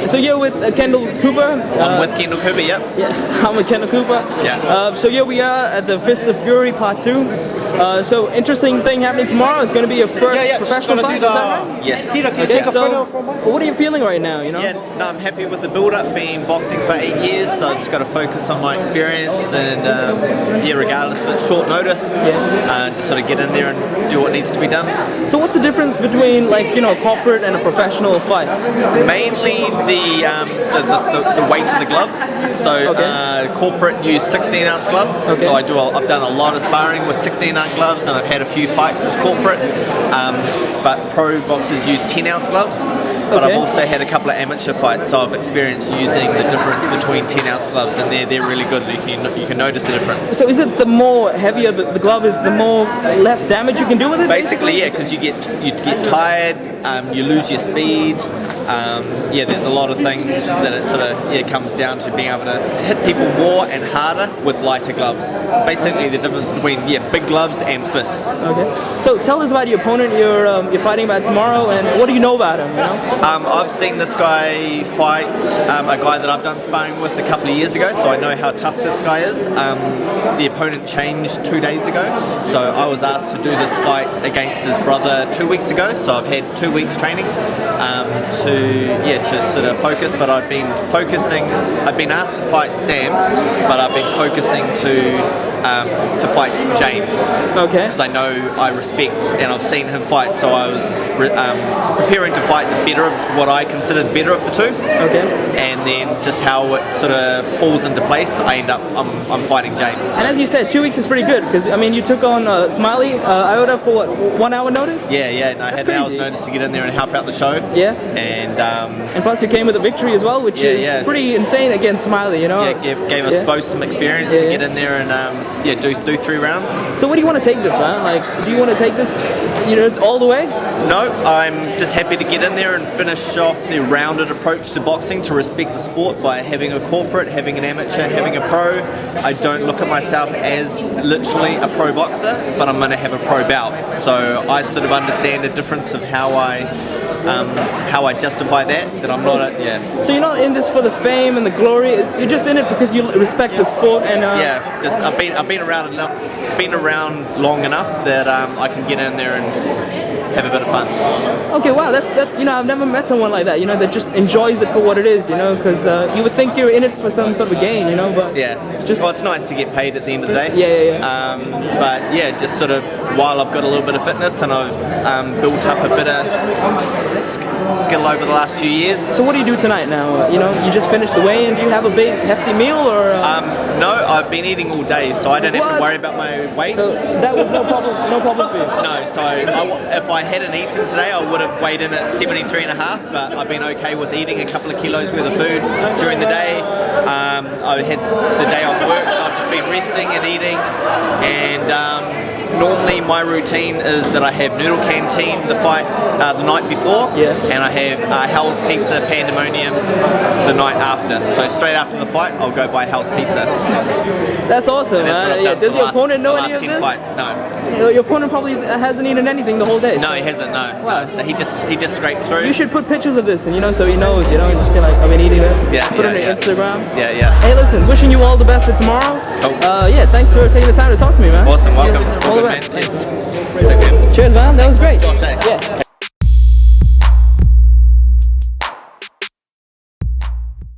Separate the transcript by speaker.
Speaker 1: So you're with Kendall Cooper?
Speaker 2: I'm with Kendall Cooper, yep.
Speaker 1: Yeah, I'm with Kendall Cooper.
Speaker 2: Yeah.
Speaker 1: So here we are at the Fist of Fury Part 2. So interesting thing happening tomorrow. It's going to be your first professional fight, is that right?
Speaker 2: Yes.
Speaker 1: Okay, so what are you feeling right now, you know?
Speaker 2: Yeah, no, I'm happy with the build-up, been boxing for 8 years, so I just got to focus on my experience and, yeah, regardless of short notice, just sort of get in there and do what needs to be done.
Speaker 1: So what's the difference between, like, you know, corporate and a professional fight?
Speaker 2: Mainly the weight of the gloves. So corporate use 16-ounce gloves, so I've done a lot of sparring with 16-ounce gloves, and I've had a few fights as corporate, but pro boxers use 10-ounce gloves. But I've also had a couple of amateur fights, so I've experienced using the difference between 10-ounce gloves, and they're really good. You can notice the difference.
Speaker 1: So is it the more heavier the glove is, the more less damage you can do with it?
Speaker 2: Basically, yeah, because you get tired, you lose your speed. Yeah, there's a lot of things that it sort of comes down to being able to hit people more and harder with lighter gloves. Basically, the difference between big gloves and fists.
Speaker 1: Okay. So tell us about your opponent you're fighting about tomorrow, and what do you know about him? You know?
Speaker 2: I've seen this guy fight a guy that I've done sparring with a couple of years ago, so I know how tough this guy is. The opponent changed 2 days ago, so I was asked to do this fight against his brother 2 weeks ago. So I've had 2 weeks training to sort of focus, but I've been asked to fight Sam, but I've been focusing to fight James.
Speaker 1: Okay.
Speaker 2: Because I know I respect and I've seen him fight, so I was preparing to fight the better of what I consider the better of the two. Okay. And then just how it sort of falls into place, I'm fighting James.
Speaker 1: And as you said, 2 weeks is pretty good, because I mean you took on Smiley Iota for what, 1 hour notice?
Speaker 2: Yeah, and I had an hour's notice to get in there and help out the show.
Speaker 1: Yeah.
Speaker 2: And
Speaker 1: plus you came with a victory as well, which is pretty insane against Smiley, you know?
Speaker 2: Yeah, gave us both some experience to get in there and do 3 rounds.
Speaker 1: So where do you want to take this, man? Like, do you want to take this, you know, all the way?
Speaker 2: No, I'm just happy to get in there and finish off the rounded approach to boxing, to respect the sport by having a corporate, having an amateur, having a pro. I don't look at myself as literally a pro boxer, but I'm going to have a pro bout. So I sort of understand the difference of how I justify that I'm not
Speaker 1: So you're not in this for the fame and the glory, you're just in it because you respect the sport and
Speaker 2: just I've been around long enough that I can get in there and have a bit of fun.
Speaker 1: Okay, wow, that's you know, I've never met someone like that, you know, that just enjoys it for what it is, you know, because you would think you're in it for some sort of gain, you know, but
Speaker 2: well, it's nice to get paid at the end of the day. But just sort of while I've got a little bit of fitness and I've built up a bit of skill over the last few years.
Speaker 1: So what do you do tonight now? You know, you just finished the weigh-in. Do you have a big hefty meal or?
Speaker 2: No, I've been eating all day, so I don't have to worry about my weight.
Speaker 1: So that was no problem for you.
Speaker 2: No, so if I hadn't eaten today, I would have weighed in at 73.5. But I've been okay with eating a couple of kilos worth of food during the day. I had the day off work, so I've just been resting and eating. And normally my routine is that I have Noodle Canteen the night before, and I have Hell's Pizza Pandemonium the night after. So straight after the fight, I'll go buy Hell's Pizza.
Speaker 1: That's awesome. Does your opponent know any of this?
Speaker 2: Fights, no.
Speaker 1: Your opponent probably hasn't eaten anything the whole day.
Speaker 2: No, he hasn't. No. Wow. No. So he just scraped through.
Speaker 1: You should put pictures of this, and you know, so he knows. You know, just be like, I've been eating this. Put it on your Instagram.
Speaker 2: Yeah.
Speaker 1: Hey, listen, wishing you all the best for tomorrow.
Speaker 2: Cool.
Speaker 1: Thanks for taking the time to talk to me, man.
Speaker 2: Awesome. Welcome.
Speaker 1: All the best.
Speaker 2: Cheers, man.
Speaker 1: Cheers, man. That was great.
Speaker 2: Yeah.